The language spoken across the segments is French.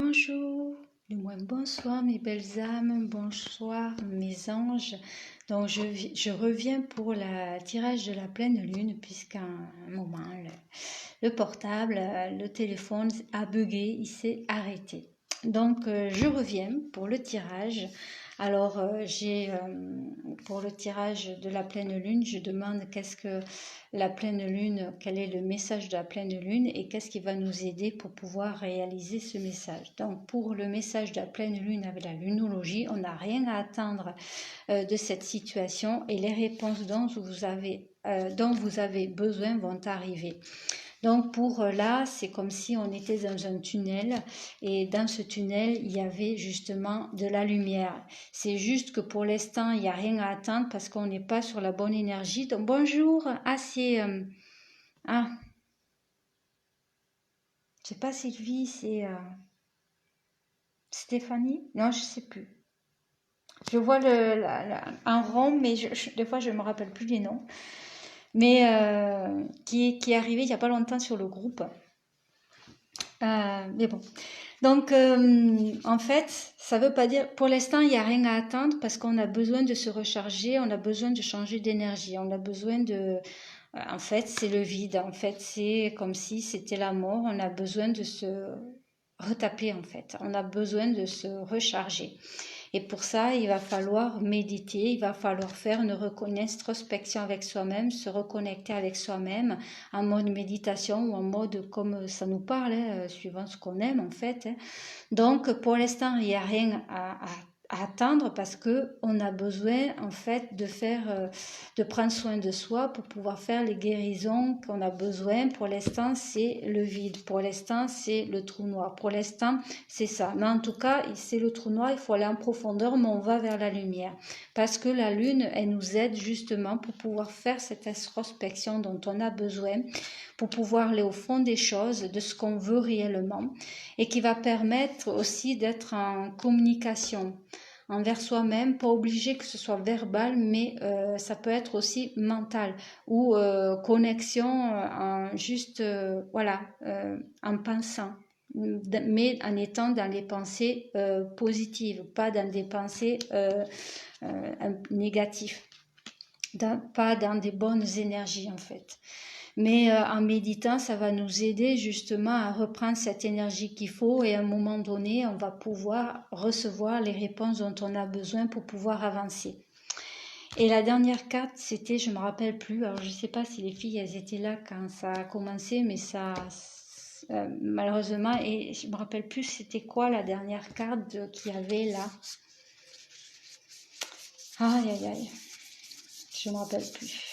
Bonjour, du moins bonsoir mes belles âmes, bonsoir mes anges. Donc je reviens pour le tirage de la pleine lune puisqu'à un moment le portable, le téléphone a bugué, il s'est arrêté. Donc je reviens pour le tirage. Alors pour le tirage de la pleine lune, je demande qu'est-ce que la pleine lune, quel est le message de la pleine lune et qu'est-ce qui va nous aider pour pouvoir réaliser ce message. Donc pour le message de la pleine lune avec la lunologie, on n'a rien à attendre de cette situation et les réponses dont vous avez besoin vont arriver. Donc pour là, c'est comme si on était dans un tunnel et dans ce tunnel, il y avait justement de la lumière. C'est juste que pour l'instant, il n'y a rien à attendre parce qu'on n'est pas sur la bonne énergie. Donc bonjour, c'est pas Sylvie, c'est Stéphanie? Non, je sais plus. Je vois un rond, mais des fois je me rappelle plus les noms. Mais qui est arrivé il n'y a pas longtemps sur le groupe. Mais bon. Donc, en fait, ça veut pas dire, pour l'instant, il n'y a rien à attendre parce qu'on a besoin de se recharger, on a besoin de changer d'énergie, on a besoin en fait, c'est le vide, en fait, c'est comme si c'était la mort, on a besoin de se retaper, en fait, on a besoin de se recharger. Et pour ça, il va falloir méditer, il va falloir faire une introspection avec soi-même, se reconnecter avec soi-même en mode méditation ou en mode comme ça nous parle, suivant ce qu'on aime en fait. Donc pour l'instant, il n'y a rien à attendre parce que on a besoin en fait de prendre soin de soi pour pouvoir faire les guérisons qu'on a besoin. Pour l'instant, c'est le vide. Pour l'instant, c'est le trou noir. Pour l'instant, c'est ça. Mais en tout cas, c'est le trou noir. Il faut aller en profondeur, mais on va vers la lumière parce que la lune, elle nous aide justement pour pouvoir faire cette introspection dont on a besoin, pour pouvoir aller au fond des choses, de ce qu'on veut réellement et qui va permettre aussi d'être en communication envers soi-même, pas obligé que ce soit verbal, mais ça peut être aussi mental ou connexion en pensant, mais en étant dans les pensées positives, pas dans des pensées négatives, pas dans des bonnes énergies en fait. Mais en méditant, ça va nous aider justement à reprendre cette énergie qu'il faut et à un moment donné, on va pouvoir recevoir les réponses dont on a besoin pour pouvoir avancer. Et la dernière carte, c'était, je me rappelle plus, alors je sais pas si les filles, elles étaient là quand ça a commencé, mais malheureusement, et je me rappelle plus c'était quoi la dernière carte qu'il y avait là. Aïe, aïe, aïe, je me rappelle plus.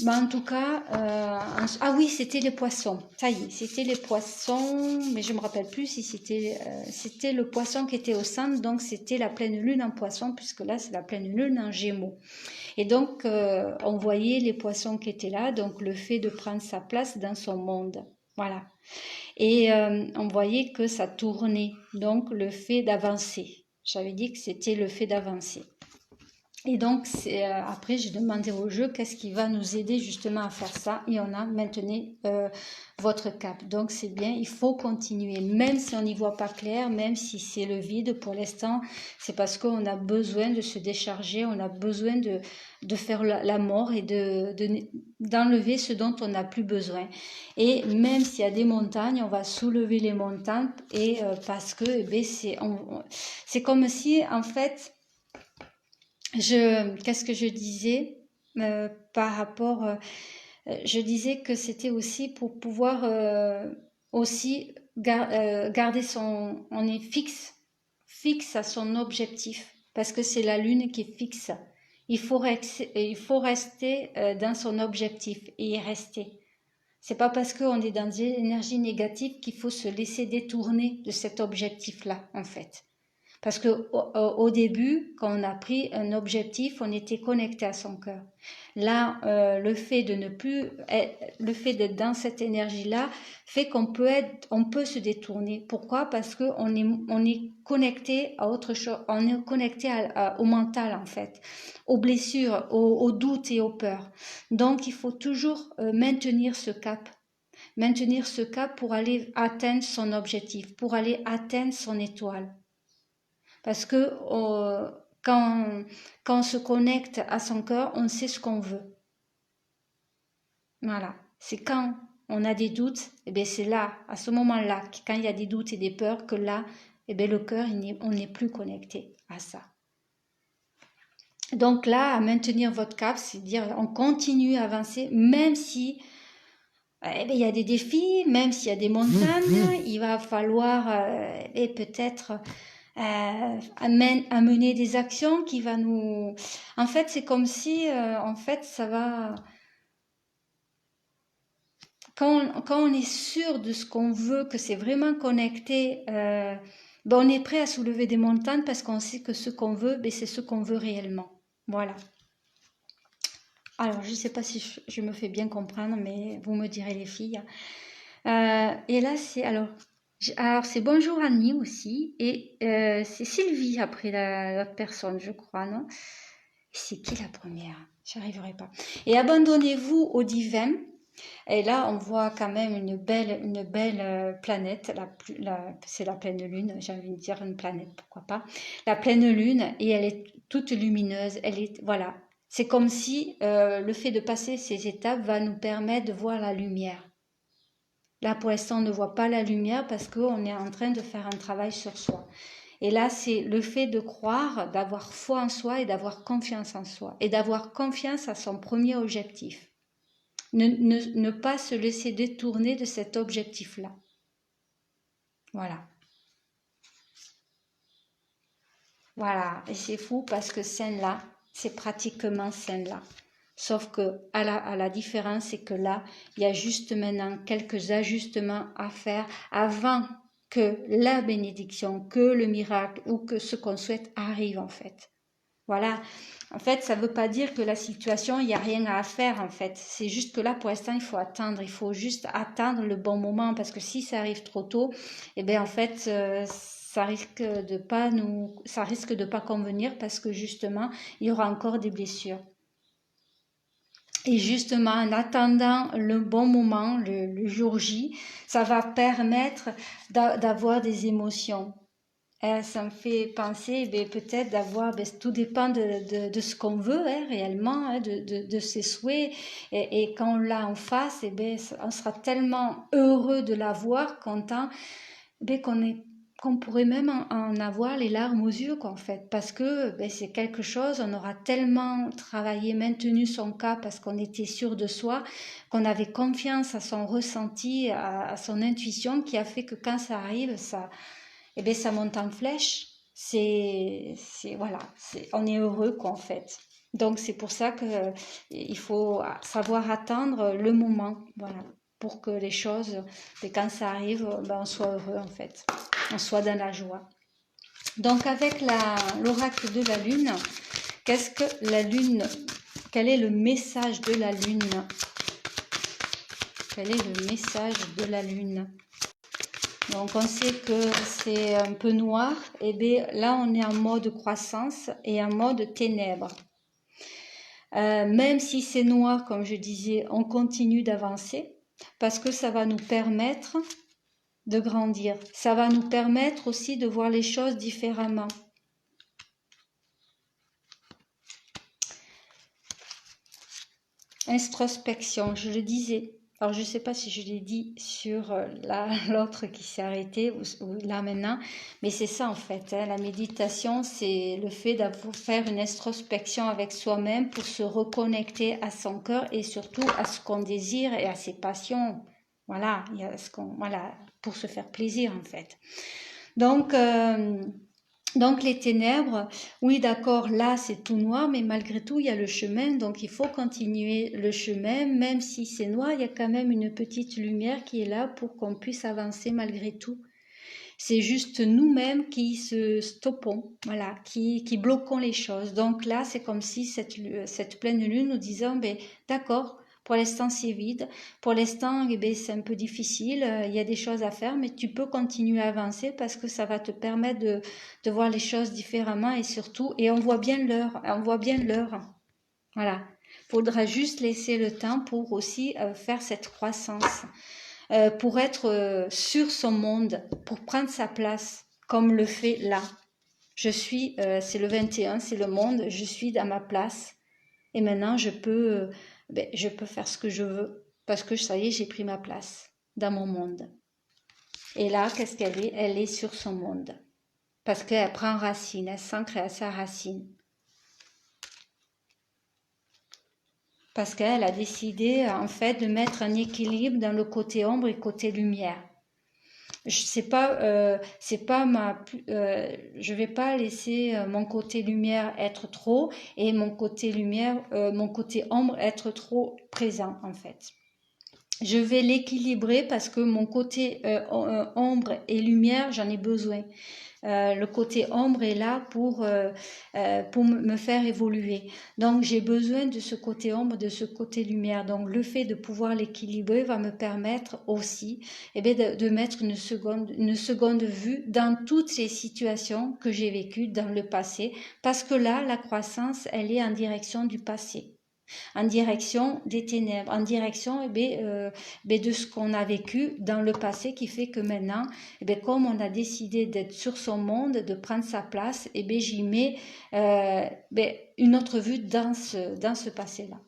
En tout cas, ah oui, c'était les poissons. Ça y est, c'était les poissons, mais je me rappelle plus si c'était le poisson qui était au centre, donc c'était la pleine lune en poisson, puisque là c'est la pleine lune en Gémeaux. Et donc on voyait les poissons qui étaient là, donc le fait de prendre sa place dans son monde, voilà. Et on voyait que ça tournait, donc le fait d'avancer. J'avais dit que c'était le fait d'avancer. Et donc, après, j'ai demandé au jeu qu'est-ce qui va nous aider justement à faire ça. Et on a maintenu votre cap. Donc, c'est bien, il faut continuer. Même si on n'y voit pas clair, même si c'est le vide pour l'instant, c'est parce qu'on a besoin de se décharger, on a besoin de faire la mort et d'enlever ce dont on n'a plus besoin. Et même s'il y a des montagnes, on va soulever les montagnes et parce que c'est comme si, en fait, qu'est-ce que je disais par rapport je disais que c'était aussi pour pouvoir aussi garder on est fixe à son objectif parce que c'est la lune qui est fixe. Il faut rester dans son objectif et y rester. C'est pas parce qu'on est dans une énergie négative qu'il faut se laisser détourner de cet objectif-là en fait. Parce que au début, quand on a pris un objectif, on était connecté à son cœur. Là, le fait d'être dans cette énergie-là fait qu'on peut se détourner. Pourquoi? Parce que on est connecté à autre chose. On est connecté au mental en fait, aux blessures, aux doutes et aux peurs. Donc, il faut toujours maintenir ce cap. maintenir ce cap pour aller atteindre son objectif, pour aller atteindre son étoile. Parce que quand on se connecte à son cœur, on sait ce qu'on veut. Voilà. C'est quand on a des doutes, et bien c'est là, à ce moment-là, quand il y a des doutes et des peurs, que là, et bien le cœur, on n'est plus connecté à ça. Donc là, à maintenir votre cap, c'est dire on continue à avancer, même si il y a des défis, même s'il y a des montagnes, il va falloir peut-être amener des actions qui va nous... En fait, c'est comme si, en fait, ça va... Quand on est sûr de ce qu'on veut, que c'est vraiment connecté, ben on est prêt à soulever des montagnes parce qu'on sait que ce qu'on veut, ben c'est ce qu'on veut réellement. Voilà. Alors, je ne sais pas si je me fais bien comprendre, mais vous me direz les filles. Et là, c'est alors c'est bonjour Annie aussi, et c'est Sylvie après l'autre personne, je crois, non? C'est qui la première? J'arriverai pas. Et abandonnez-vous au divin. Et là, on voit quand même une belle planète. C'est la pleine lune. J'ai envie de dire une planète, pourquoi pas? La pleine lune, et elle est toute lumineuse. Voilà. C'est comme si le fait de passer ces étapes va nous permettre de voir la lumière. Là, pour l'instant, on ne voit pas la lumière parce qu'on est en train de faire un travail sur soi. Et là, c'est le fait de croire, d'avoir foi en soi et d'avoir confiance en soi. Et d'avoir confiance à son premier objectif. Ne pas se laisser détourner de cet objectif-là. Voilà. Voilà. Et c'est fou parce que celle-là, c'est pratiquement celle-là. Sauf que à la différence, c'est que là, il y a juste maintenant quelques ajustements à faire avant que la bénédiction, que le miracle ou que ce qu'on souhaite arrive en fait. Voilà. En fait, ça ne veut pas dire que la situation, il n'y a rien à faire en fait. C'est juste que là, pour l'instant, il faut attendre. Il faut juste attendre le bon moment parce que si ça arrive trop tôt, eh bien en fait, ça risque de pas convenir parce que justement, il y aura encore des blessures. Et justement, en attendant le bon moment, le jour J, ça va permettre d'avoir des émotions. Ça me fait penser peut-être d'avoir, tout dépend de ce qu'on veut réellement, de ses souhaits. Et quand on l'a en face, on sera tellement heureux de l'avoir, content, qu'on pourrait même en avoir les larmes aux yeux, en fait, parce que c'est quelque chose, on aura tellement travaillé, maintenu son cas parce qu'on était sûr de soi, qu'on avait confiance à son ressenti, à son intuition, qui a fait que quand ça arrive, ça monte en flèche. Voilà, on est heureux, en fait. Donc, c'est pour ça que il faut savoir attendre le moment, voilà, pour que les choses, quand ça arrive, on soit heureux, en fait. On soit dans la joie. Donc, avec l'oracle de la Lune, qu'est-ce que la Lune, quel est le message de la Lune? Quel est le message de la Lune? Donc on sait que c'est un peu noir, et bien là on est en mode croissance et en mode ténèbres. Même si c'est noir, comme je disais, on continue d'avancer parce que ça va nous permettre de grandir. Ça va nous permettre aussi de voir les choses différemment. Introspection, je le disais. Alors, je ne sais pas si je l'ai dit sur l'autre qui s'est arrêté ou là maintenant, mais c'est ça en fait. La méditation, c'est le fait d'avoir faire une introspection avec soi-même pour se reconnecter à son cœur et surtout à ce qu'on désire et à ses passions. Voilà, il y a voilà, pour se faire plaisir en fait. Donc les ténèbres, oui d'accord, là c'est tout noir, mais malgré tout il y a le chemin, donc il faut continuer le chemin, même si c'est noir, il y a quand même une petite lumière qui est là pour qu'on puisse avancer malgré tout. C'est juste nous-mêmes qui se stoppons, voilà, qui bloquons les choses. Donc là c'est comme si cette pleine lune nous disant, d'accord, pour l'instant, c'est vide. Pour l'instant, c'est un peu difficile. Il y a des choses à faire, mais tu peux continuer à avancer parce que ça va te permettre de voir les choses différemment et surtout, et on voit bien l'heure. Voilà. Faudra juste laisser le temps pour aussi faire cette croissance. pour être sur son monde, pour prendre sa place, comme le fait là. Je suis, c'est le 21, c'est le monde, je suis dans ma place. Et maintenant, je peux faire ce que je veux, parce que ça y est, j'ai pris ma place dans mon monde. Et là, qu'est-ce qu'elle est? Elle est sur son monde. Parce qu'elle prend racine, elle s'ancre à sa racine. Parce qu'elle a décidé, en fait, de mettre un équilibre dans le côté ombre et côté lumière. Je vais pas laisser mon côté lumière être trop et mon côté ombre être trop présent, en fait. Je vais l'équilibrer parce que mon côté ombre et lumière, j'en ai besoin. Le côté ombre est là pour me faire évoluer. Donc j'ai besoin de ce côté ombre, de ce côté lumière. Donc le fait de pouvoir l'équilibrer va me permettre aussi de mettre une seconde vue dans toutes les situations que j'ai vécues dans le passé. Parce que là, la croissance, elle est en direction du passé, en direction des ténèbres, en direction de ce qu'on a vécu dans le passé, qui fait que maintenant, comme on a décidé d'être sur son monde, de prendre sa place, j'y mets une autre vue dans ce passé-là.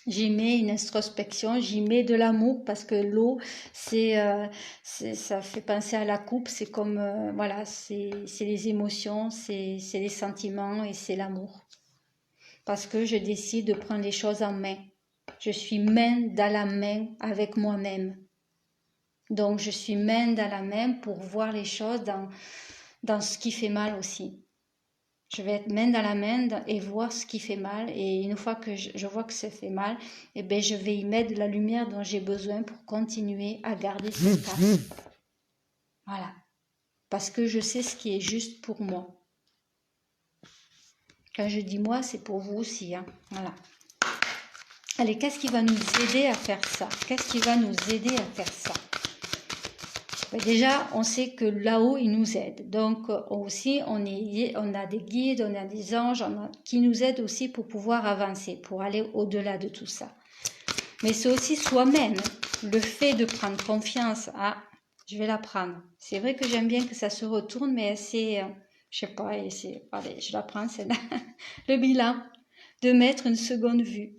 J'y mets une introspection, j'y mets de l'amour, parce que l'eau, ça fait penser à la coupe, c'est comme, voilà, c'est les émotions, c'est les sentiments et c'est l'amour. Parce que je décide de prendre les choses en main. Je suis main dans la main avec moi-même. Donc je suis main dans la main pour voir les choses dans ce qui fait mal aussi. Je vais être main dans la main et voir ce qui fait mal. Et une fois que je vois que ça fait mal, je vais y mettre de la lumière dont j'ai besoin pour continuer à garder cette place. Voilà. Parce que je sais ce qui est juste pour moi. Quand je dis moi, c'est pour vous aussi. Hein. Voilà. Allez, qu'est-ce qui va nous aider à faire ça? Qu'est-ce qui va nous aider à faire ça? Déjà, on sait que là-haut, ils nous aident. Donc, aussi, on a des guides, on a des anges qui nous aident aussi pour pouvoir avancer, pour aller au-delà de tout ça. Mais c'est aussi soi-même, le fait de prendre confiance. Ah, je vais la prendre. C'est vrai que j'aime bien que ça se retourne, mais c'est, je sais pas, allez, je la prends, c'est le bilan, de mettre une seconde vue.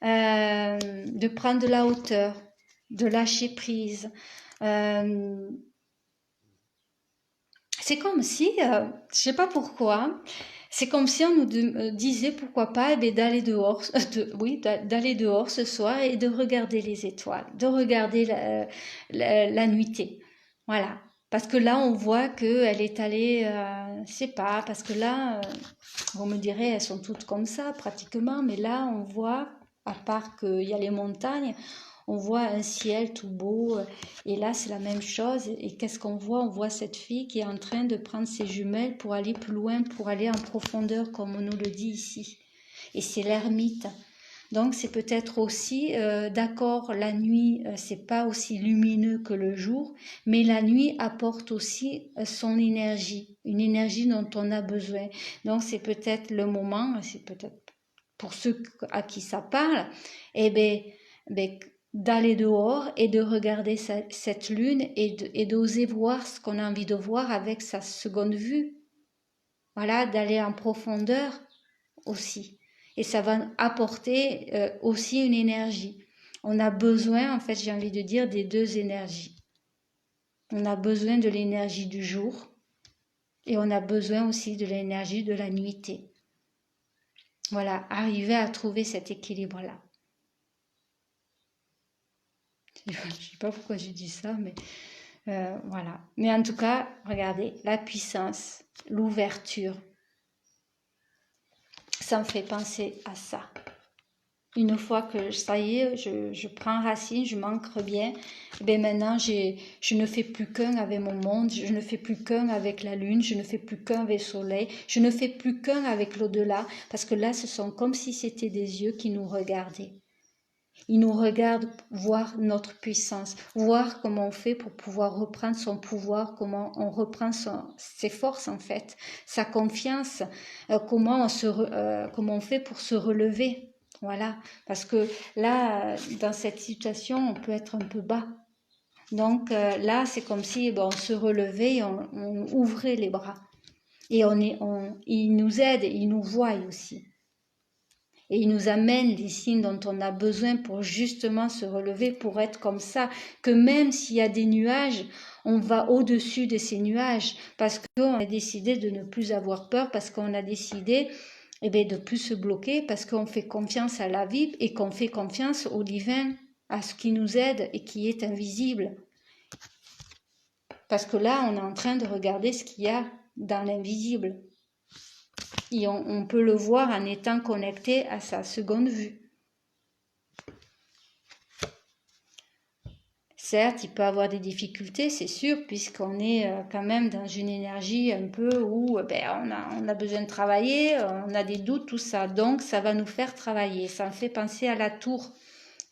De prendre de la hauteur, de lâcher prise. C'est comme si, je sais pas pourquoi, c'est comme si on nous disait pourquoi pas d'aller dehors, d'aller dehors ce soir et de regarder les étoiles, de regarder la nuitée. Voilà. Parce que là, on voit qu'elle est allée, je sais pas, parce que là, vous me direz, elles sont toutes comme ça pratiquement, mais là, on voit, à part qu'il y a les montagnes, on voit un ciel tout beau, et là c'est la même chose. Et qu'est-ce qu'on voit? On voit cette fille qui est en train de prendre ses jumelles pour aller plus loin, pour aller en profondeur, comme on nous le dit ici. Et c'est l'ermite. Donc c'est peut-être aussi, d'accord, la nuit, c'est pas aussi lumineux que le jour, mais la nuit apporte aussi son énergie, une énergie dont on a besoin. Donc c'est peut-être le moment, c'est peut-être pour ceux à qui ça parle, d'aller dehors et de regarder cette lune et d'oser voir ce qu'on a envie de voir avec sa seconde vue. Voilà, d'aller en profondeur aussi. Et ça va apporter aussi une énergie. On a besoin, en fait, j'ai envie de dire, des deux énergies. On a besoin de l'énergie du jour et on a besoin aussi de l'énergie de la nuitée. Voilà, arriver à trouver cet équilibre-là. Je ne sais pas pourquoi j'ai dit ça, mais voilà. Mais en tout cas, regardez, la puissance, l'ouverture, ça me fait penser à ça. Une fois que ça y est, je prends racine, je m'ancre bien, maintenant je ne fais plus qu'un avec mon monde, je ne fais plus qu'un avec la lune, je ne fais plus qu'un avec le soleil, je ne fais plus qu'un avec l'au-delà, parce que là, ce sont comme si c'était des yeux qui nous regardaient. Ils nous regardent voir notre puissance, voir comment on fait pour pouvoir reprendre son pouvoir, comment on reprend ses forces en fait, sa confiance, comment on fait pour se relever. Voilà, parce que là, dans cette situation, on peut être un peu bas. Donc là, c'est comme si on se relevait, on ouvrait les bras. Et il nous aide, il nous voit aussi. Et il nous amène les signes dont on a besoin pour justement se relever, pour être comme ça, que même s'il y a des nuages, on va au-dessus de ces nuages, parce qu'on a décidé de ne plus avoir peur, parce qu'on a décidé de ne plus se bloquer, parce qu'on fait confiance à la vie et qu'on fait confiance au divin, à ce qui nous aide et qui est invisible. Parce que là, on est en train de regarder ce qu'il y a dans l'invisible. Et on peut le voir en étant connecté à sa seconde vue. Certes, il peut avoir des difficultés, c'est sûr, puisqu'on est quand même dans une énergie un peu où on a besoin de travailler, on a des doutes, tout ça. Donc, ça va nous faire travailler. Ça me fait penser à la tour.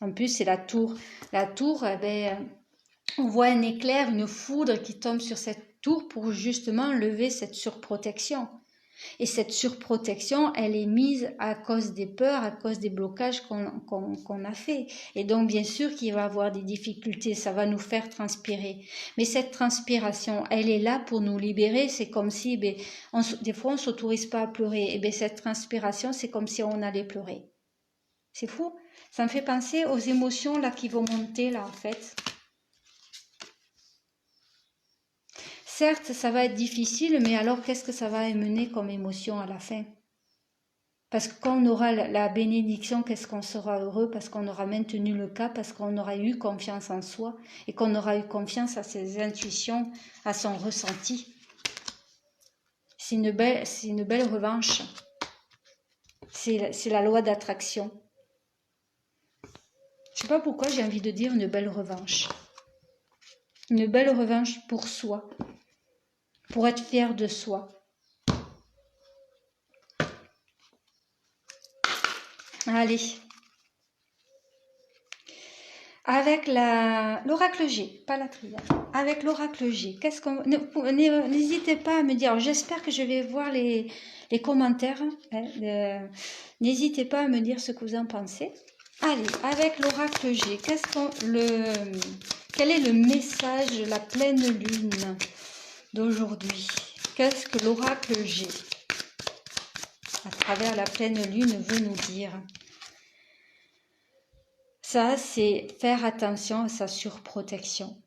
En plus, c'est la tour. La tour, on voit un éclair, une foudre qui tombe sur cette tour pour justement lever cette surprotection. Et cette surprotection, elle est mise à cause des peurs, à cause des blocages qu'on a fait. Et donc, bien sûr qu'il va y avoir des difficultés, ça va nous faire transpirer. Mais cette transpiration, elle est là pour nous libérer. C'est comme si, des fois, on ne s'autorise pas à pleurer. Et cette transpiration, c'est comme si on allait pleurer. C'est fou. Ça me fait penser aux émotions là qui vont monter, là, en fait. Certes, ça va être difficile, mais alors qu'est-ce que ça va amener comme émotion à la fin? Parce que quand on aura la bénédiction, qu'est-ce qu'on sera heureux? Parce qu'on aura maintenu le cap, parce qu'on aura eu confiance en soi et qu'on aura eu confiance à ses intuitions, à son ressenti. C'est une belle revanche. C'est la loi d'attraction. Je ne sais pas pourquoi j'ai envie de dire une belle revanche. Une belle revanche pour soi. Pour être fier de soi. Allez. Avec l'oracle G, pas la triade. Avec l'oracle G, n'hésitez pas à me dire. J'espère que je vais voir les commentaires. N'hésitez pas à me dire ce que vous en pensez. Allez, avec l'oracle G, quel est le message de la pleine lune d'aujourd'hui? Qu'est-ce que l'oracle G, à travers la pleine lune, veut nous dire? Ça, c'est faire attention à sa surprotection.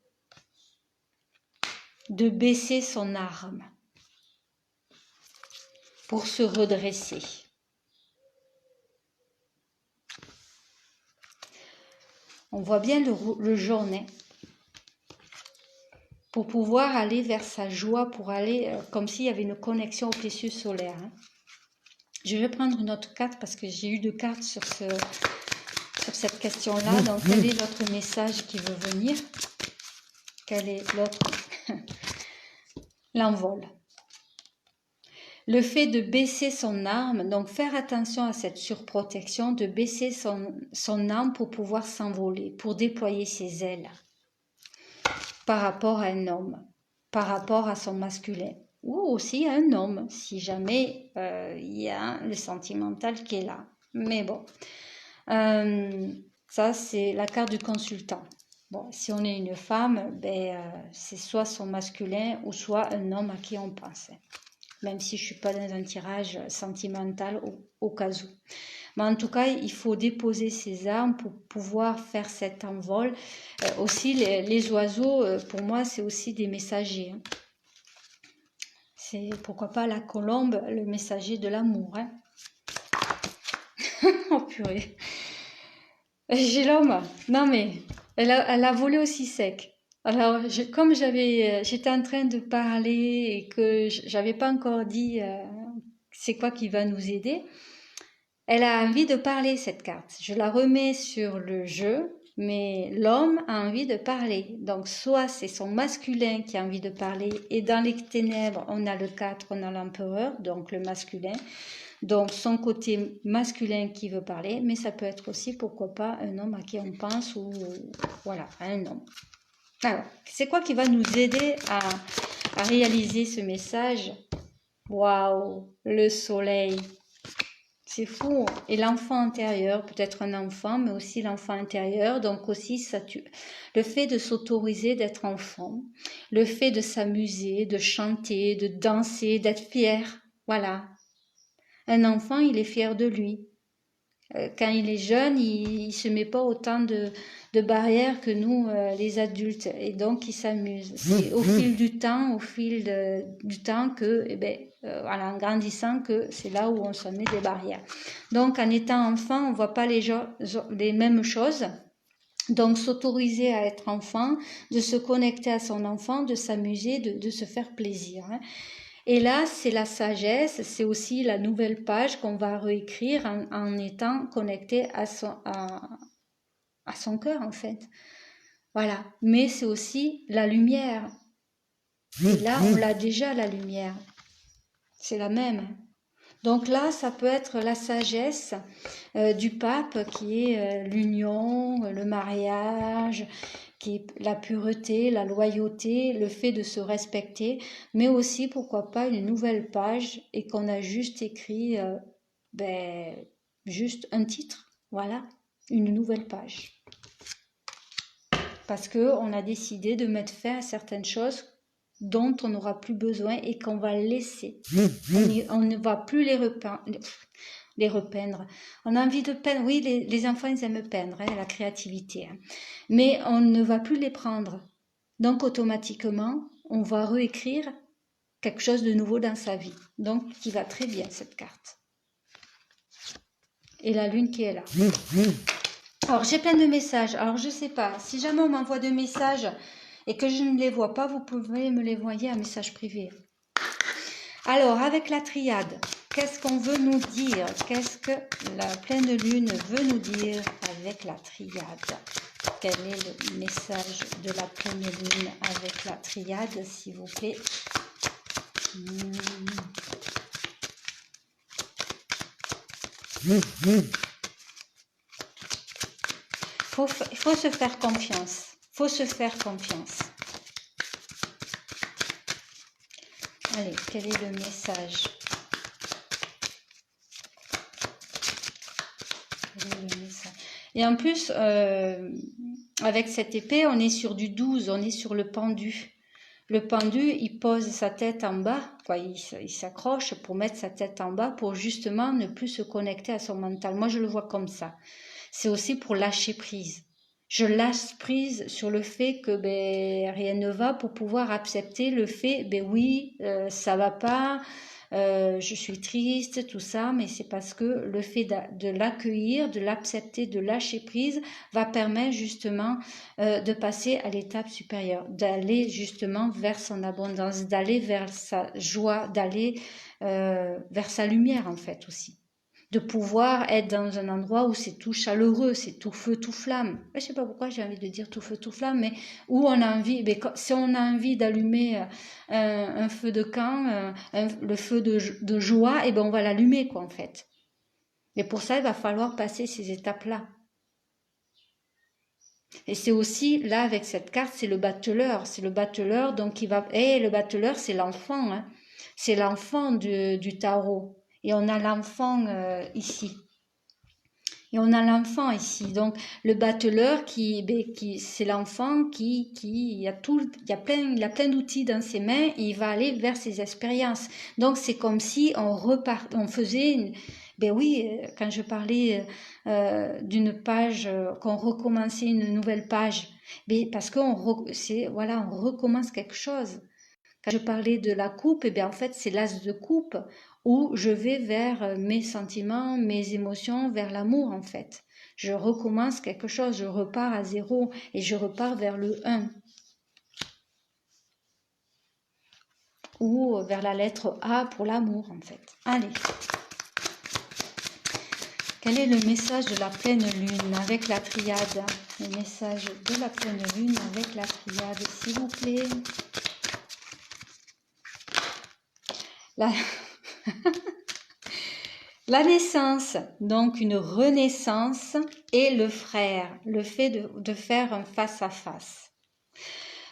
De baisser son arme pour se redresser. On voit bien le jaune, hein, pour pouvoir aller vers sa joie, pour aller comme s'il y avait une connexion au plexus solaire. Hein. Je vais prendre une autre carte parce que j'ai eu 2 cartes sur cette question-là. Donc, quel est l'autre message qui veut venir? Quel est l'autre? L'envol. Le fait de baisser son arme, donc faire attention à cette surprotection, de baisser son arme pour pouvoir s'envoler, pour déployer ses ailes par rapport à un homme, par rapport à son masculin, ou aussi à un homme, si jamais il y a le sentimental qui est là. Mais bon, ça c'est la carte du consultant. Bon, si on est une femme, c'est soit son masculin ou soit un homme à qui on pense. Même si je ne suis pas dans un tirage sentimental au cas où. Mais en tout cas, il faut déposer ses armes pour pouvoir faire cet envol. Aussi, les oiseaux, pour moi, c'est aussi des messagers. Hein. C'est, pourquoi pas, la colombe, le messager de l'amour. Hein. Oh purée. J'ai l'homme. Non mais, elle a volé aussi sec. Alors, comme j'étais en train de parler et que j'avais pas encore dit c'est quoi qui va nous aider, elle a envie de parler cette carte. Je la remets sur le jeu, mais l'homme a envie de parler. Donc, soit c'est son masculin qui a envie de parler et dans les ténèbres, on a le 4, on a l'empereur, donc le masculin. Donc, son côté masculin qui veut parler, mais ça peut être aussi, pourquoi pas, un homme à qui on pense ou voilà, un homme. Alors, c'est quoi qui va nous aider à réaliser ce message? Waouh, le soleil. C'est fou. Et l'enfant intérieur, peut-être un enfant, mais aussi l'enfant intérieur. Donc aussi, le fait de s'autoriser d'être enfant, le fait de s'amuser, de chanter, de danser, d'être fier. Voilà. Un enfant, il est fier de lui. Quand il est jeune, il ne se met pas autant de barrières que nous, les adultes. Et donc, il s'amuse. C'est au fil du temps, du temps que, eh ben, voilà, en grandissant, que c'est là où on se met des barrières. Donc, en étant enfant, on ne voit pas les mêmes choses. Donc, s'autoriser à être enfant, de se connecter à son enfant, de s'amuser, de se faire plaisir. Hein. Et là, c'est la sagesse, c'est aussi la nouvelle page qu'on va réécrire en étant connecté à son cœur, en fait. Voilà. Mais c'est aussi la lumière. Et là, on l'a déjà, la lumière. C'est la même. Donc là, ça peut être la sagesse du pape qui est l'union, le mariage, qui est la pureté, la loyauté, le fait de se respecter, mais aussi, pourquoi pas, une nouvelle page et qu'on a juste écrit juste un titre, voilà, une nouvelle page. Parce qu'on a décidé de mettre fin à certaines choses dont on n'aura plus besoin et qu'on va laisser. On ne va plus les repeindre. On a envie de peindre. Oui, les enfants, ils aiment peindre, hein, la créativité. Hein. Mais on ne va plus les prendre. Donc, automatiquement, on va réécrire quelque chose de nouveau dans sa vie. Donc, qui va très bien, cette carte. Et la lune qui est là. Alors, j'ai plein de messages. Alors, je ne sais pas. Si jamais on m'envoie des messages et que je ne les vois pas, vous pouvez me les envoyer en message privé. Alors, avec la triade, qu'est-ce qu'on veut nous dire? Qu'est-ce que la pleine lune veut nous dire avec la triade? Quel est le message de la pleine lune avec la triade, s'il vous plaît? Il faut se faire confiance. Il faut se faire confiance. Allez, quel est le message? Et en plus, avec cette épée, on est sur du 12, on est sur le pendu. Le pendu, il pose sa tête en bas, quoi, il s'accroche pour mettre sa tête en bas pour justement ne plus se connecter à son mental. Moi, je le vois comme ça. C'est aussi pour lâcher prise. Je lâche prise sur le fait que rien ne va pour pouvoir accepter le fait, oui, ça va pas, je suis triste, tout ça, mais c'est parce que le fait de l'accueillir, de l'accepter, de lâcher prise va permettre justement de passer à l'étape supérieure, d'aller justement vers son abondance, d'aller vers sa joie, d'aller vers sa lumière en fait aussi. De pouvoir être dans un endroit où c'est tout chaleureux, c'est tout feu, tout flamme. Je ne sais pas pourquoi j'ai envie de dire tout feu, tout flamme, mais où on a envie, si on a envie d'allumer un feu de camp, le feu de joie, on va l'allumer quoi en fait. Et pour ça, il va falloir passer ces étapes-là. Et c'est aussi, là, avec cette carte, c'est le battleur. C'est le battleur, donc il va... le battleur, c'est l'enfant, hein. C'est l'enfant du tarot. Et on a l'enfant ici. Et on a l'enfant ici. Donc, le battleur, c'est l'enfant il a plein d'outils dans ses mains et il va aller vers ses expériences. Donc, c'est comme si on faisait quand je parlais d'une page, qu'on recommençait une nouvelle page, parce qu'on recommence quelque chose. Quand je parlais de la coupe, en fait, c'est l'as de coupe où je vais vers mes sentiments, mes émotions, vers l'amour, en fait. Je recommence quelque chose, je repars à zéro et je repars vers le 1. Ou vers la lettre A pour l'amour, en fait. Allez. Quel est le message de la pleine lune avec la triade? Le message de la pleine lune avec la triade, s'il vous plaît. La naissance, donc une renaissance, et le frère, le fait de faire un face-à-face.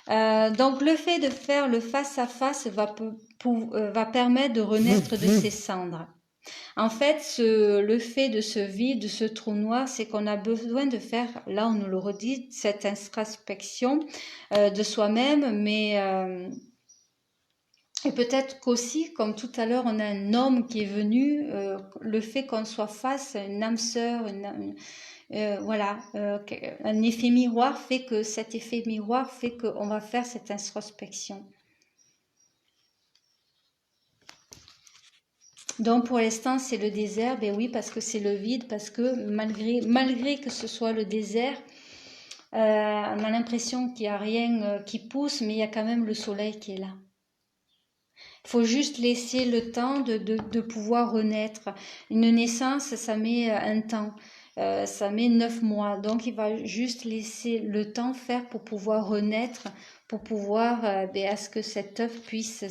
Donc le fait de faire le face-à-face va permettre de renaître de ses cendres. En fait, le fait de ce vide, de ce trou noir, c'est qu'on a besoin de faire, là on nous le redit, cette introspection de soi-même, mais et peut-être qu'aussi, comme tout à l'heure, on a un homme qui est venu, le fait qu'on soit face à une âme sœur, voilà, un effet miroir fait que cet effet miroir fait qu'on va faire cette introspection. Donc pour l'instant c'est le désert, ben oui parce que c'est le vide, parce que malgré que ce soit le désert, on a l'impression qu'il n'y a rien qui pousse, mais il y a quand même le soleil qui est là. Il faut juste laisser le temps de pouvoir renaître. Une naissance, ça met un temps, ça met 9 mois. Donc il va juste laisser le temps faire pour pouvoir renaître, pour pouvoir à ce que cet œuf puisse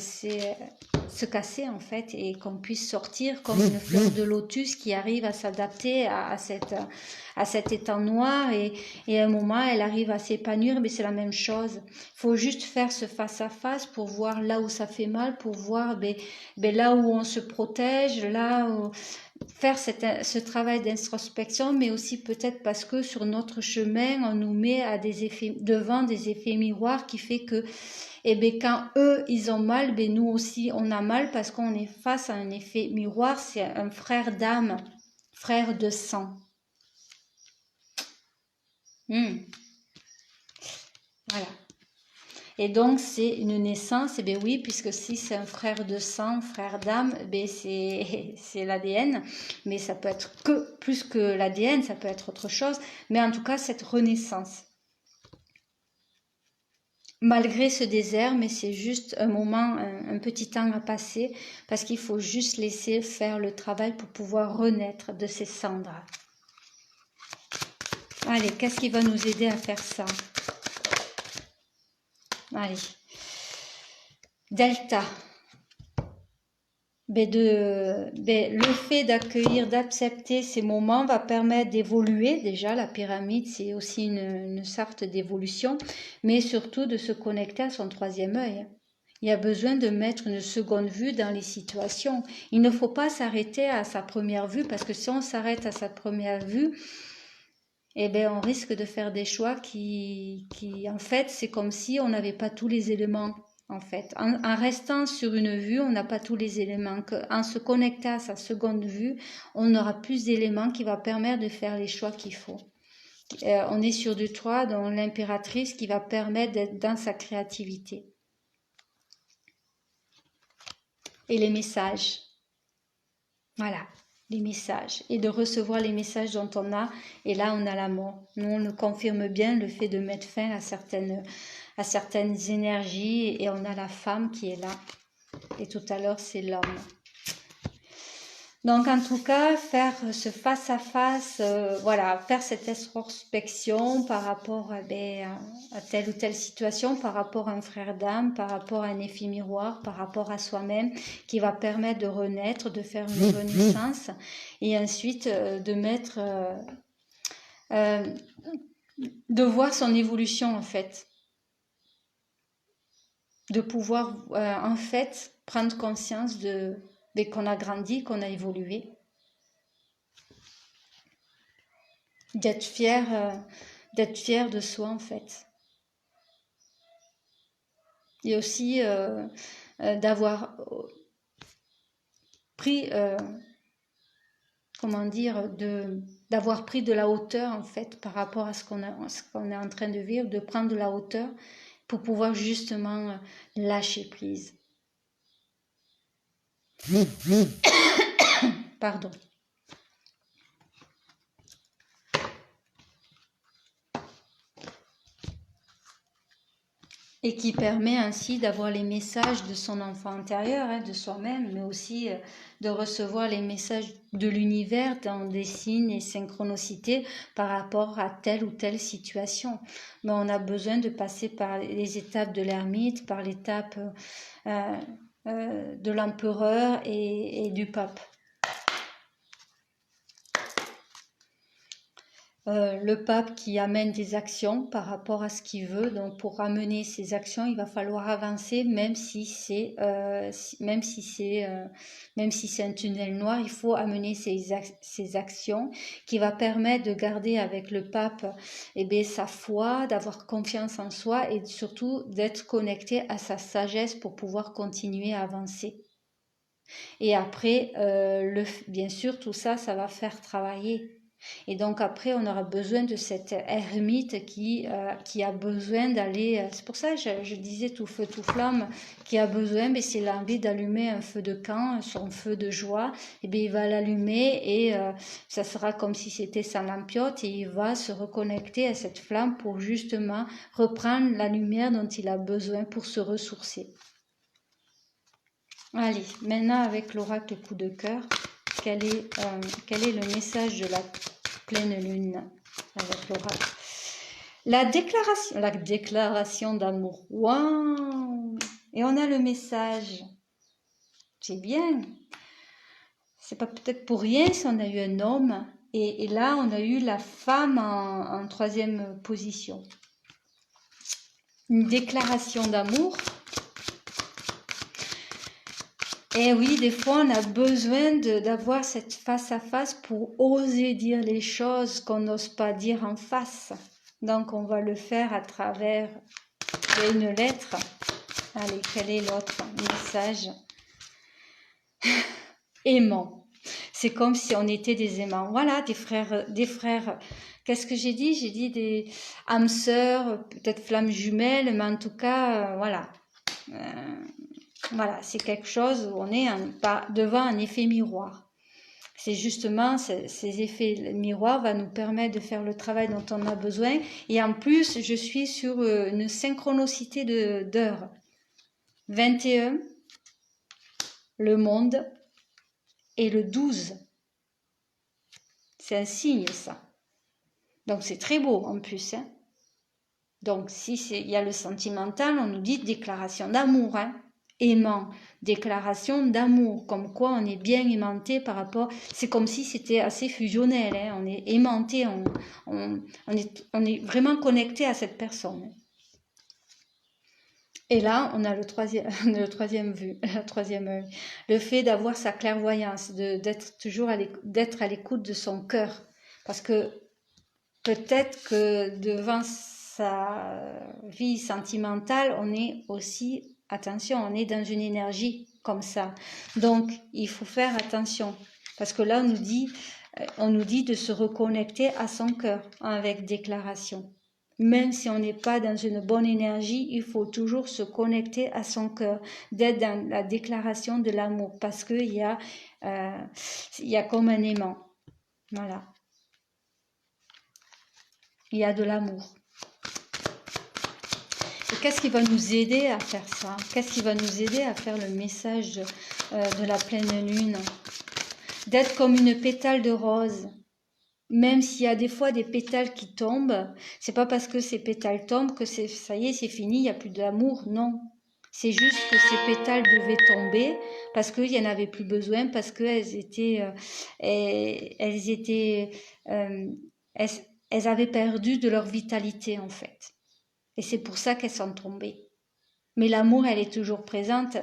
se casser en fait et qu'on puisse sortir comme une fleur de lotus qui arrive à s'adapter à cet étang noir et à un moment elle arrive à s'épanouir, mais c'est la même chose. Il faut juste faire ce face à face pour voir là où ça fait mal, pour voir là où on se protège, là où faire ce travail d'introspection, mais aussi peut-être parce que sur notre chemin, on nous met à devant des effets miroirs qui fait que quand eux, ils ont mal, nous aussi, on a mal parce qu'on est face à un effet miroir. C'est un frère d'âme, frère de sang. Voilà. Et donc, c'est une naissance, oui, puisque si c'est un frère de sang, frère d'âme, c'est l'ADN, mais ça peut être que plus que l'ADN, ça peut être autre chose, mais en tout cas, cette renaissance. Malgré ce désert, mais c'est juste un moment, un petit temps à passer, parce qu'il faut juste laisser faire le travail pour pouvoir renaître de ces cendres. Allez, qu'est-ce qui va nous aider à faire ça? Allez. Delta. Le fait d'accueillir, d'accepter ces moments va permettre d'évoluer. Déjà, la pyramide, c'est aussi une sorte d'évolution, mais surtout de se connecter à son troisième œil. Il y a besoin de mettre une seconde vue dans les situations. Il ne faut pas s'arrêter à sa première vue, parce que si on s'arrête à sa première vue, on risque de faire des choix qui en fait, c'est comme si on n'avait pas tous les éléments. En fait, en restant sur une vue, on n'a pas tous les éléments. En se connectant à sa seconde vue, on aura plus d'éléments qui va permettre de faire les choix qu'il faut. On est sur du 3, dans l'impératrice qui va permettre d'être dans sa créativité. Et les messages. Voilà, les messages. Et de recevoir les messages dont on a. Et là, on a la mort. Nous, on nous confirme bien le fait de mettre fin à certaines énergies, et on a la femme qui est là, et tout à l'heure c'est l'homme. Donc en tout cas, faire ce face à face, voilà, faire cette introspection par rapport à telle ou telle situation, par rapport à un frère d'âme, par rapport à un effet miroir, par rapport à soi-même, qui va permettre de renaître, de faire une renaissance, et ensuite de mettre, de voir son évolution en fait. De pouvoir en fait prendre conscience qu'on a grandi, qu'on a évolué, d'être fier de soi en fait, et aussi d'avoir pris d'avoir pris de la hauteur en fait par rapport à ce qu'on est en train de vivre, de prendre de la hauteur pour pouvoir justement lâcher prise. Pardon. Et qui permet ainsi d'avoir les messages de son enfant intérieur, de soi-même, mais aussi de recevoir les messages de l'univers dans des signes et synchronicités par rapport à telle ou telle situation. Mais on a besoin de passer par les étapes de l'ermite, par l'étape de l'empereur et du pape. le pape qui amène des actions par rapport à ce qu'il veut. Donc pour amener ces actions, il va falloir avancer, même si c'est même si c'est un tunnel noir, il faut amener ces actions qui va permettre de garder avec le pape sa foi, d'avoir confiance en soi et surtout d'être connecté à sa sagesse pour pouvoir continuer à avancer. Et après, bien sûr, tout ça, ça va faire travailler. Et donc après, on aura besoin de cet ermite qui a besoin d'aller... C'est pour ça que je disais tout feu, tout flamme, qui a besoin, mais s'il a envie d'allumer un feu de camp, son feu de joie, et bien il va l'allumer et ça sera comme si c'était sa lampiote et il va se reconnecter à cette flamme pour justement reprendre la lumière dont il a besoin pour se ressourcer. Allez, maintenant avec l'oracle coup de cœur, quel est le message de la pleine lune avec l'oracle? La déclaration d'amour. Waouh! Et on a le message. C'est bien. C'est pas peut-être pour rien si on a eu un homme. Et là, on a eu la femme en troisième position. Une déclaration d'amour. Et oui, des fois, on a besoin d'avoir cette face-à-face pour oser dire les choses qu'on n'ose pas dire en face. Donc, on va le faire à travers une lettre. Allez, quel est l'autre message? Aimant. C'est comme si on était des aimants. Voilà, des frères. Qu'est-ce que j'ai dit? J'ai dit des âmes sœurs, peut-être flammes jumelles, mais en tout cas, voilà. Voilà, c'est quelque chose où on est devant un effet miroir. C'est justement ces effets miroirs va nous permettre de faire le travail dont on a besoin. Et en plus, je suis sur une synchronicité d'heures. 21, le monde, et le 12. C'est un signe, ça. Donc, c'est très beau, en plus. Hein. Donc, si il y a le sentimental, on nous dit déclaration d'amour, hein. Aimant, déclaration d'amour, comme quoi on est bien aimanté par rapport, c'est comme si c'était assez fusionnel, hein. On est aimanté, on est vraiment connecté à cette personne. Et là, on a le troisième vue, la troisième œil, le fait d'avoir sa clairvoyance, d'être toujours à l'écoute de son cœur, parce que peut-être que devant sa vie sentimentale, on est aussi, attention, on est dans une énergie comme ça. Donc, il faut faire attention. Parce que là, on nous dit de se reconnecter à son cœur avec déclaration. Même si on n'est pas dans une bonne énergie, il faut toujours se connecter à son cœur, d'être dans la déclaration de l'amour, parce qu'il y a comme un aimant. Voilà. Il y a de l'amour. Et qu'est-ce qui va nous aider à faire ça? Qu'est-ce qui va nous aider à faire le message de la pleine lune? D'être comme une pétale de rose. Même s'il y a des fois des pétales qui tombent, c'est pas parce que ces pétales tombent que ça y est, c'est fini, il n'y a plus d'amour, non. C'est juste que ces pétales devaient tomber parce qu'il n'y en avait plus besoin, parce qu'elles elles avaient perdu de leur vitalité en fait. Et c'est pour ça qu'elles sont tombées. Mais l'amour, elle est toujours présente.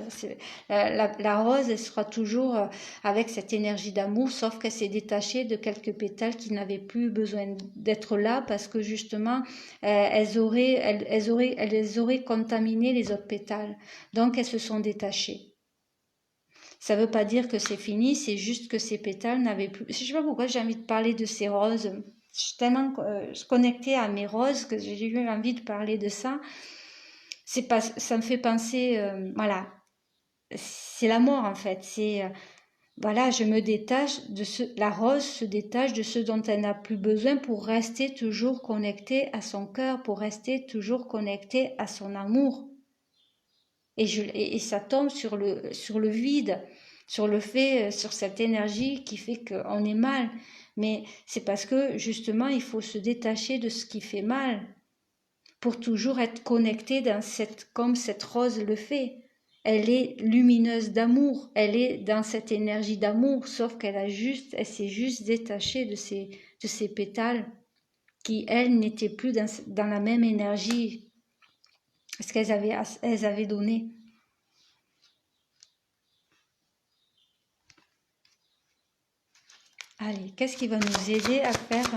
La rose, elle sera toujours avec cette énergie d'amour, sauf qu'elle s'est détachée de quelques pétales qui n'avaient plus besoin d'être là parce que justement, elles auraient contaminé les autres pétales. Donc, elles se sont détachées. Ça ne veut pas dire que c'est fini, c'est juste que ces pétales n'avaient plus... Je ne sais pas pourquoi j'ai envie de parler de ces roses. Je suis tellement connectée à mes roses que j'ai eu envie de parler de ça. Ça me fait penser, voilà, c'est la mort en fait. C'est, voilà, je me détache la rose se détache de ce dont elle n'a plus besoin pour rester toujours connectée à son cœur, pour rester toujours connectée à son amour. Et ça tombe sur le vide, sur cette énergie qui fait qu'on est mal. Mais c'est parce que justement, il faut se détacher de ce qui fait mal pour toujours être connecté comme cette rose le fait. Elle est lumineuse d'amour, elle est dans cette énergie d'amour, sauf elle s'est juste détachée de ces pétales. qui elles, n'étaient plus dans la même énergie, ce qu'elles avaient donné. Allez, qu'est-ce qui va nous aider à faire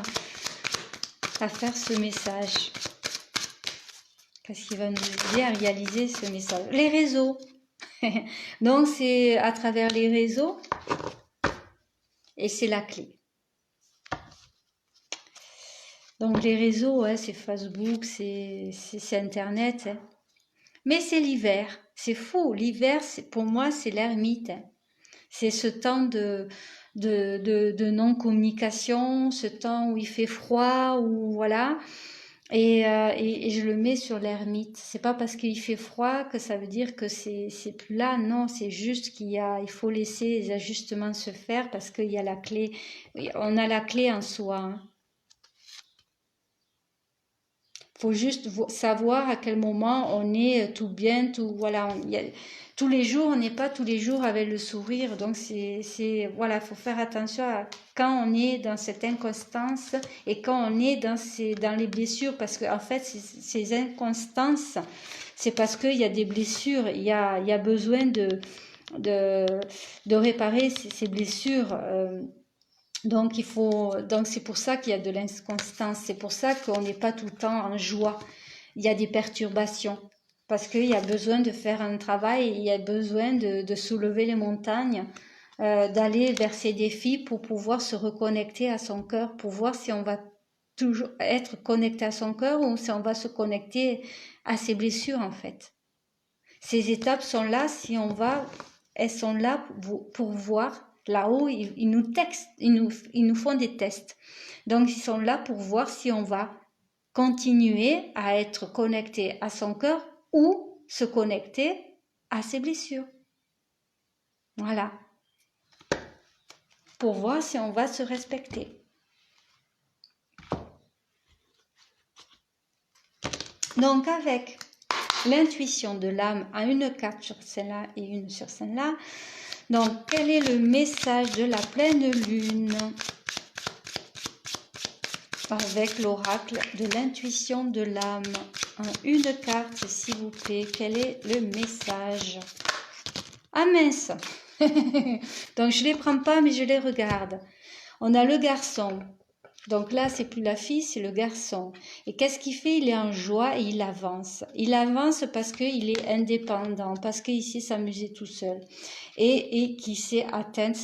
ce message? Qu'est-ce qui va nous aider à réaliser ce message? Les réseaux. Donc, c'est à travers les réseaux et c'est la clé. Donc, les réseaux, ouais, c'est Facebook, c'est Internet. Hein. Mais c'est l'hiver. C'est fou. L'hiver, pour moi, c'est l'ermite. Hein. C'est ce temps de non-communication, ce temps où il fait froid, où voilà. Et je le mets sur l'ermite. C'est pas parce qu'il fait froid que ça veut dire que c'est plus là. Non, c'est juste il faut laisser les ajustements se faire parce qu'il y a la clé. On a la clé en soi. Hein. Faut juste savoir à quel moment on est tout bien, tout voilà. Tous les jours, on n'est pas tous les jours avec le sourire. Donc voilà, faut faire attention à quand on est dans cette inconstance et quand on est dans les blessures, parce que en fait, ces inconstances, c'est parce qu'il y a des blessures, il y a besoin de réparer ces blessures. Donc c'est pour ça qu'il y a de l'inconstance, c'est pour ça qu'on n'est pas tout le temps en joie. Il y a des perturbations, parce qu'il y a besoin de faire un travail, il y a besoin de soulever les montagnes, d'aller vers ces défis pour pouvoir se reconnecter à son cœur, pour voir si on va toujours être connecté à son cœur ou si on va se connecter à ses blessures en fait. Ces étapes sont là, elles sont là pour voir. Là-haut, ils nous font des tests. Donc, ils sont là pour voir si on va continuer à être connecté à son cœur ou se connecter à ses blessures. Voilà. Pour voir si on va se respecter. Donc, avec l'intuition de l'âme à une carte sur celle-là et une sur celle-là, donc, quel est le message de la pleine lune avec l'oracle de l'intuition de l'âme? Une carte, s'il vous plaît. Quel est le message? Ah mince. Donc, je ne les prends pas, mais je les regarde. On a le garçon. Donc là, c'est plus la fille, c'est le garçon. Et qu'est-ce qu'il fait? Il est en joie et il avance. Il avance parce qu'il est indépendant, parce qu'il sait s'amuser tout seul et qu'il sait atteindre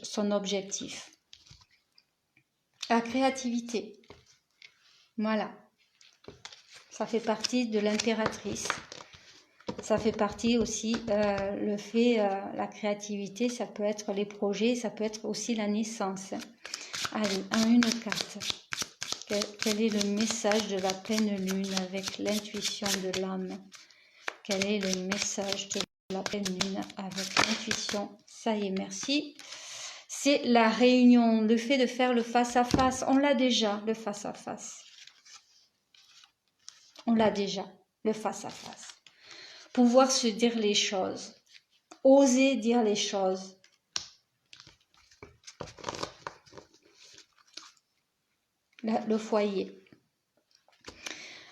son objectif. La créativité. Voilà. Ça fait partie de l'impératrice. Ça fait partie aussi, la créativité, ça peut être les projets, ça peut être aussi la naissance. Allez, une carte. Quel est le message de la pleine lune avec l'intuition de l'âme? Quel est le message de la pleine lune avec l'intuition? Ça y est, merci. C'est la réunion, le fait de faire le face-à-face. On l'a déjà, le face-à-face. On l'a déjà, le face-à-face. Pouvoir se dire les choses. Oser dire les choses. Le foyer.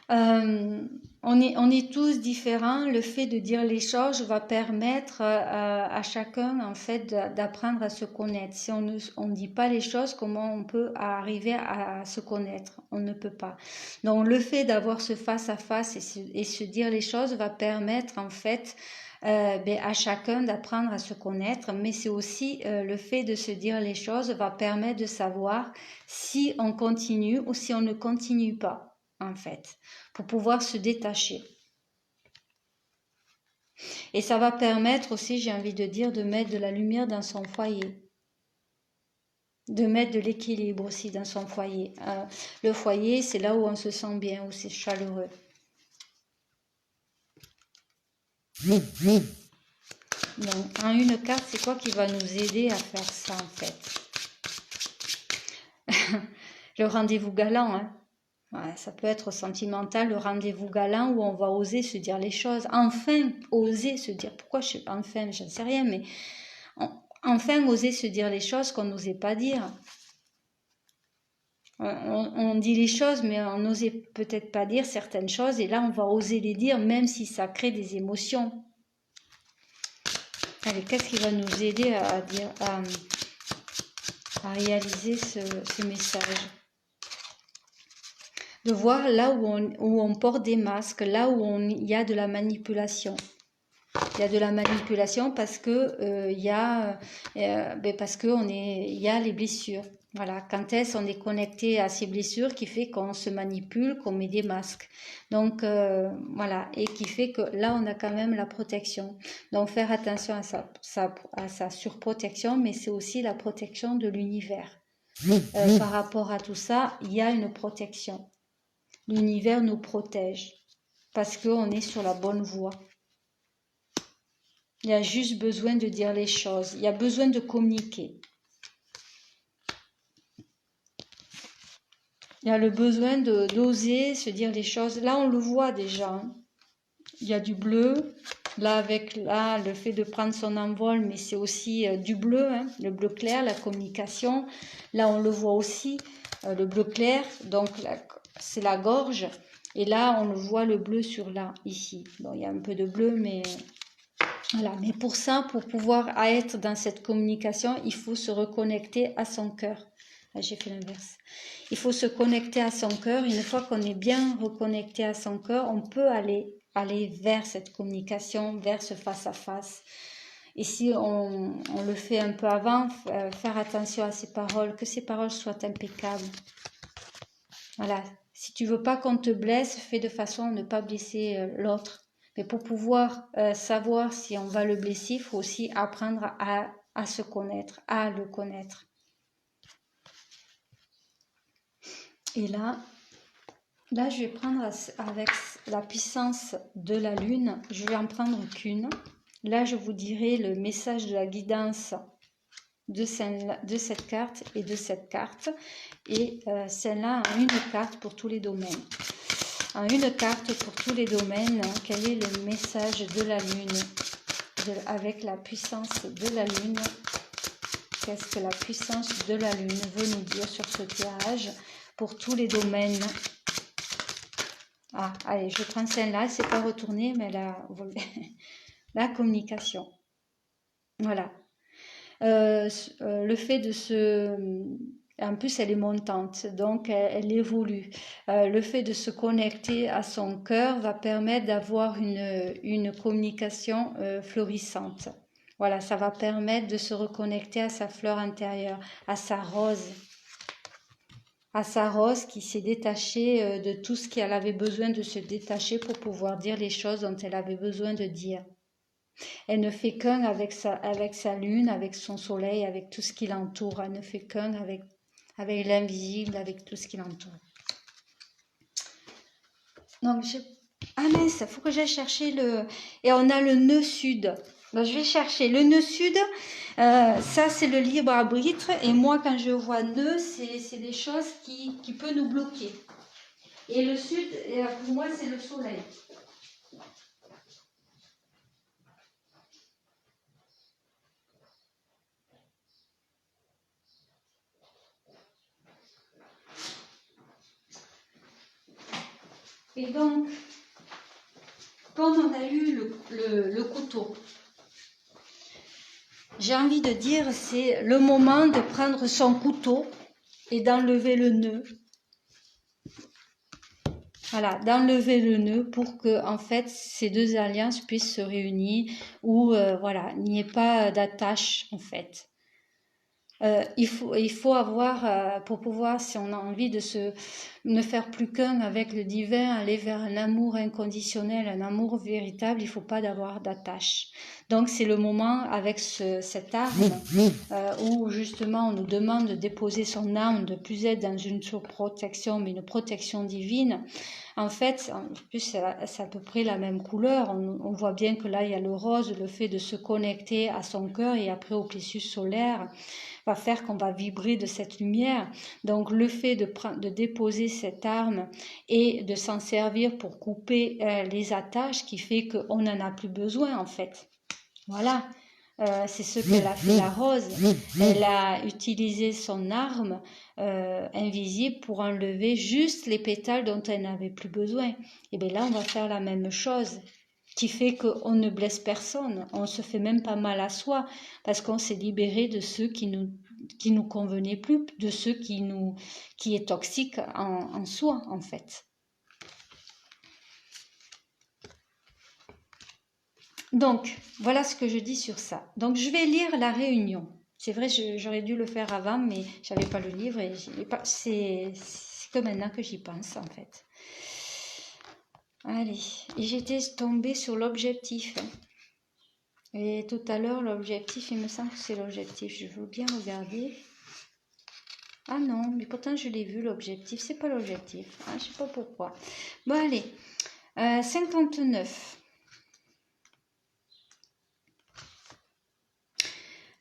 On est tous différents. Le fait de dire les choses va permettre à chacun en fait d'apprendre à se connaître. Si on ne dit pas les choses, comment on peut arriver à se connaître? On ne peut pas. Donc le fait d'avoir ce face à face et se dire les choses va permettre en fait à chacun d'apprendre à se connaître, mais c'est aussi le fait de se dire les choses va permettre de savoir si on continue ou si on ne continue pas, en fait, pour pouvoir se détacher. Et ça va permettre aussi, j'ai envie de dire, de mettre de la lumière dans son foyer, de mettre de l'équilibre aussi dans son foyer. Le foyer, c'est là où on se sent bien, où c'est chaleureux. Donc, en une carte, c'est quoi qui va nous aider à faire ça, en fait? Le rendez-vous galant, hein. Ouais, ça peut être sentimental, le rendez-vous galant où on va oser se dire les choses. Enfin, oser se dire. Pourquoi enfin, j'en sais rien, mais enfin oser se dire les choses qu'on n'osait pas dire. on dit les choses, mais on n'osait peut-être pas dire certaines choses. Et là, on va oser les dire, même si ça crée des émotions. Allez, qu'est-ce qui va nous aider à réaliser ce message? De voir là où on porte des masques, là où il y a de la manipulation. Il y a de la manipulation parce que il y a les blessures. Voilà, quand on est connecté à ces blessures qui fait qu'on se manipule, qu'on met des masques. Donc voilà, et qui fait que là on a quand même la protection. Donc faire attention à sa surprotection, mais c'est aussi la protection de l'univers. Par rapport à tout ça, il y a une protection. L'univers nous protège parce qu'on est sur la bonne voie. Il y a juste besoin de dire les choses. Il y a besoin de communiquer. Il y a le besoin d'oser se dire les choses. Là, on le voit déjà. Hein. Il y a du bleu. Là, le fait de prendre son envol, mais c'est aussi du bleu, hein, le bleu clair, la communication. Là, on le voit aussi, le bleu clair. Donc, c'est la gorge. Et là, on le voit le bleu sur là, ici. Bon, il y a un peu de bleu, mais... Voilà, mais pour ça, pour pouvoir être dans cette communication, il faut se reconnecter à son cœur. Ah, j'ai fait l'inverse. Il faut se connecter à son cœur. Une fois qu'on est bien reconnecté à son cœur, on peut aller vers cette communication, vers ce face-à-face. Et si on le fait un peu avant, faire attention à ses paroles, que ses paroles soient impeccables. Voilà. Si tu veux pas qu'on te blesse, fais de façon à ne pas blesser l'autre. Mais pour pouvoir savoir si on va le blesser, il faut aussi apprendre à se connaître, à le connaître. Et là, je vais prendre avec la puissance de la lune, je vais en prendre qu'une. Là, je vous dirai le message de la guidance de cette carte et de cette carte. Et celle-là a une carte pour tous les domaines. En une carte pour tous les domaines, quel est le message de la lune avec la puissance de la lune? Qu'est-ce que la puissance de la lune veut nous dire sur ce tirage pour tous les domaines? Ah, allez, je prends celle-là, c'est pas retourné, mais la communication. Voilà. Le fait de en plus, elle est montante, donc elle évolue. Le fait de se connecter à son cœur va permettre d'avoir une communication florissante. Voilà, ça va permettre de se reconnecter à sa fleur intérieure, à sa rose qui s'est détachée de tout ce qu'elle avait besoin de se détacher pour pouvoir dire les choses dont elle avait besoin de dire. Elle ne fait qu'un avec sa lune, avec son soleil, avec tout ce qui l'entoure. Elle ne fait qu'un avec l'invisible, avec tout ce qui l'entoure. Donc, ah mince, il faut que j'aille chercher Et on a le nœud sud. Donc, je vais chercher le nœud sud. Ça, c'est le libre arbitre. Et moi, quand je vois nœud, c'est des choses qui peuvent nous bloquer. Et le sud, pour moi, c'est le soleil. Et donc, comme on a eu le couteau, j'ai envie de dire, c'est le moment de prendre son couteau et d'enlever le nœud. Voilà, d'enlever le nœud pour que, en fait, ces deux alliances puissent se réunir ou, voilà, il n'y ait pas d'attache, en fait. Il faut avoir, pour pouvoir, si on a envie de ne faire plus qu'un avec le divin, aller vers un amour inconditionnel, un amour véritable, il ne faut pas d'avoir d'attache. Donc c'est le moment avec cette arme où justement on nous demande de déposer son âme, de plus être dans une surprotection, mais une protection divine. En fait, en plus c'est à peu près la même couleur, on voit bien que là il y a le rose, le fait de se connecter à son cœur et après au plexus solaire va faire qu'on va vibrer de cette lumière. Donc le fait de déposer cette arme et de s'en servir pour couper les attaches qui fait qu'on n'en a plus besoin en fait. Voilà. c'est ce qu'elle a fait la rose. Elle a utilisé son arme invisible pour enlever juste les pétales dont elle n'avait plus besoin. Et bien là, on va faire la même chose, qui fait qu'on ne blesse personne, on ne se fait même pas mal à soi, parce qu'on s'est libéré de ceux qui nous convenaient plus, de ceux qui est toxique en soi, en fait. Donc, voilà ce que je dis sur ça. Donc, je vais lire la réunion. C'est vrai, j'aurais dû le faire avant, mais j'avais pas le livre et c'est que maintenant que j'y pense, en fait. Allez, et j'étais tombée sur l'objectif. Et tout à l'heure, l'objectif, il me semble que c'est l'objectif. Je veux bien regarder. Ah non, mais pourtant je l'ai vu, l'objectif. C'est pas l'objectif. Ah, je sais pas pourquoi. Bon, allez. 59.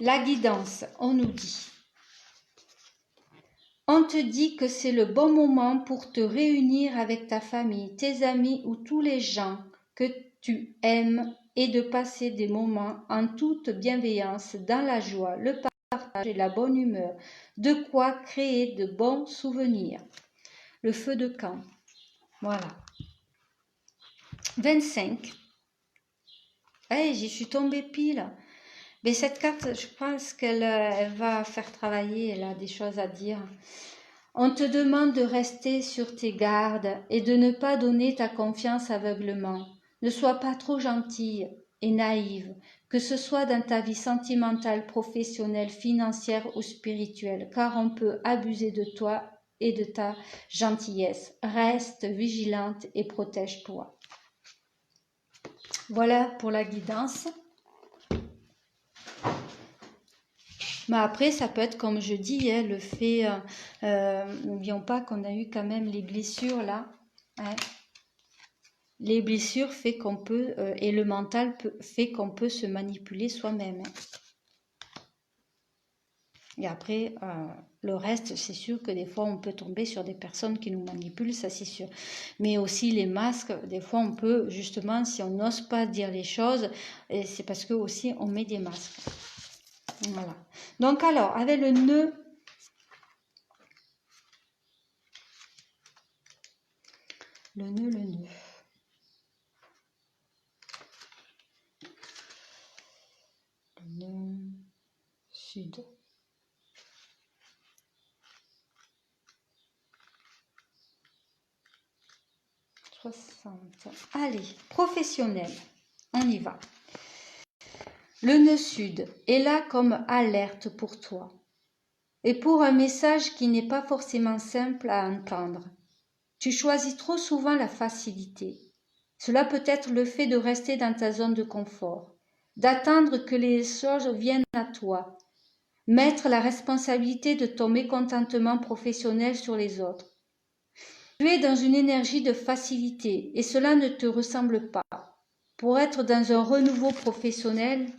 La guidance, on nous dit. On te dit que c'est le bon moment pour te réunir avec ta famille, tes amis ou tous les gens que tu aimes et de passer des moments en toute bienveillance, dans la joie, le partage et la bonne humeur. De quoi créer de bons souvenirs. Le feu de camp. Voilà. 25. Hey, j'y suis tombée pile. Mais cette carte, je pense qu'elle elle va faire travailler, elle a des choses à dire. On te demande de rester sur tes gardes et de ne pas donner ta confiance aveuglement. Ne sois pas trop gentille et naïve, que ce soit dans ta vie sentimentale, professionnelle, financière ou spirituelle, car on peut abuser de toi et de ta gentillesse. Reste vigilante et protège-toi. Voilà pour la guidance. Mais après, ça peut être, comme je dis, hein, le fait, n'oublions pas qu'on a eu quand même les blessures là. Hein. Les blessures fait qu'on peut, et le mental fait qu'on peut se manipuler soi-même. Hein. Et après, le reste, c'est sûr que des fois, on peut tomber sur des personnes qui nous manipulent, ça c'est sûr. Mais aussi les masques, des fois, on peut, justement, si on n'ose pas dire les choses, c'est parce que aussi on met des masques. Voilà. Donc alors, avec le nœud, le nœud. Le nœud sud. Allez, professionnel, on y va. Le nœud sud est là comme alerte pour toi et pour un message qui n'est pas forcément simple à entendre. Tu choisis trop souvent la facilité. Cela peut être le fait de rester dans ta zone de confort, d'attendre que les choses viennent à toi, mettre la responsabilité de ton mécontentement professionnel sur les autres. Tu es dans une énergie de facilité et cela ne te ressemble pas. Pour être dans un renouveau professionnel,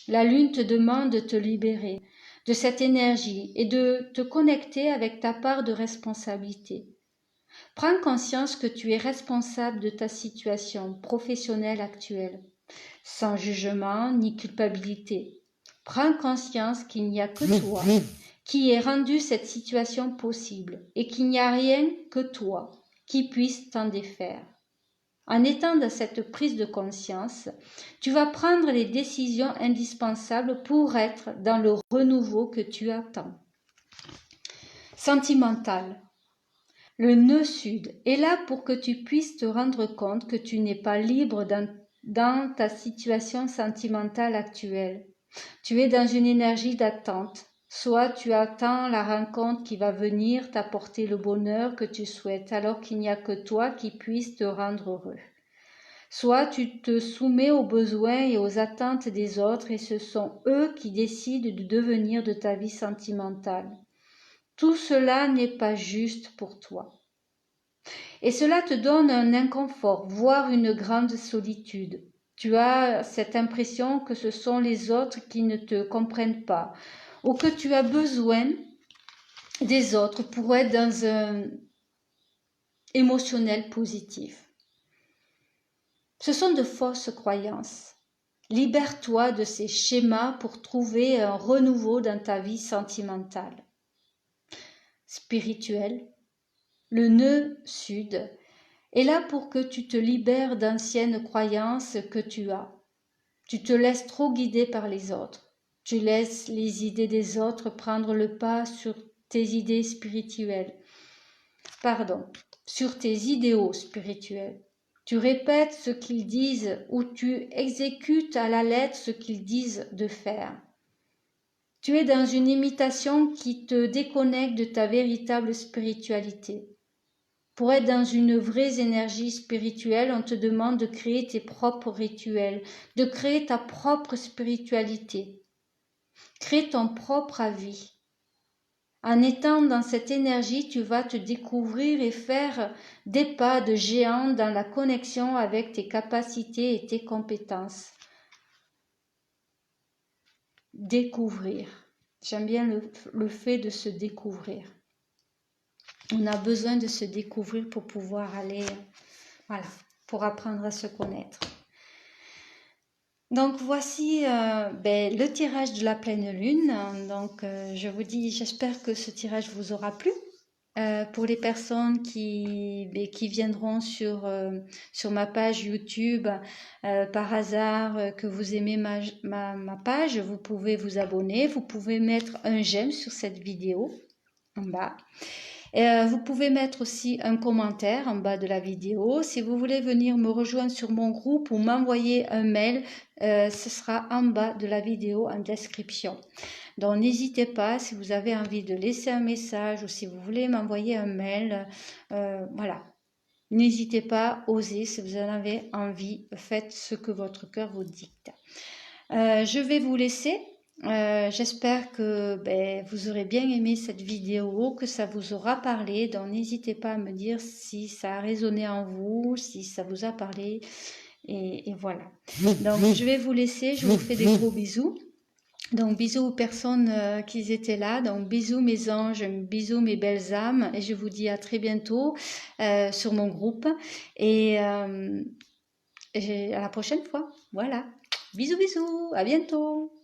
la lune te demande de te libérer de cette énergie et de te connecter avec ta part de responsabilité. Prends conscience que tu es responsable de ta situation professionnelle actuelle, sans jugement ni culpabilité. Prends conscience qu'il n'y a que toi qui ait rendu cette situation possible et qu'il n'y a rien que toi qui puisse t'en défaire. En étant dans cette prise de conscience, tu vas prendre les décisions indispensables pour être dans le renouveau que tu attends. Sentimental. Le nœud sud est là pour que tu puisses te rendre compte que tu n'es pas libre dans ta situation sentimentale actuelle. Tu es dans une énergie d'attente. Soit tu attends la rencontre qui va venir t'apporter le bonheur que tu souhaites alors qu'il n'y a que toi qui puisse te rendre heureux. Soit tu te soumets aux besoins et aux attentes des autres et ce sont eux qui décident de devenir de ta vie sentimentale. Tout cela n'est pas juste pour toi. Et cela te donne un inconfort, voire une grande solitude. Tu as cette impression que ce sont les autres qui ne te comprennent pas ou que tu as besoin des autres pour être dans un émotionnel positif. Ce sont de fausses croyances Libère-toi de ces schémas pour trouver un renouveau dans ta vie sentimentale, spirituelle. Le nœud sud est là pour que tu te libères d'anciennes croyances que tu as. Tu te laisses trop guider par les autres. Tu laisses les idées des autres prendre le pas sur tes idées spirituelles. Sur tes idéaux spirituels. Tu répètes ce qu'ils disent ou tu exécutes à la lettre ce qu'ils disent de faire. Tu es dans une imitation qui te déconnecte de ta véritable spiritualité. Pour être dans une vraie énergie spirituelle, on te demande de créer tes propres rituels, de créer ta propre spiritualité. Crée ton propre avis. En étant dans cette énergie, tu vas te découvrir et faire des pas de géant dans la connexion avec tes capacités et tes compétences. Découvrir. J'aime bien le fait de se découvrir. On a besoin de se découvrir pour pouvoir aller, pour apprendre à se connaître. Donc voici le tirage de la pleine lune. Donc je vous dis, j'espère que ce tirage vous aura plu. Pour les personnes qui viendront sur ma page YouTube par hasard, que vous aimez ma page, vous pouvez vous abonner, vous pouvez mettre un j'aime sur cette vidéo en bas. Vous pouvez mettre aussi un commentaire en bas de la vidéo. Si vous voulez venir me rejoindre sur mon groupe ou m'envoyer un mail, ce sera en bas de la vidéo en description. Donc n'hésitez pas, si vous avez envie de laisser un message ou si vous voulez m'envoyer un mail, n'hésitez pas, osez, si vous en avez envie, faites ce que votre cœur vous dicte. Je vais vous laisser. J'espère que vous aurez bien aimé cette vidéo, que ça vous aura parlé. Donc n'hésitez pas à me dire si ça a résonné en vous, si ça vous a parlé. Et voilà. Donc je vais vous laisser, je vous fais des gros bisous. Donc bisous aux personnes qui étaient là. Donc bisous mes anges, bisous mes belles âmes. Et je vous dis à très bientôt sur mon groupe. Et à la prochaine fois. Voilà. Bisous bisous, à bientôt.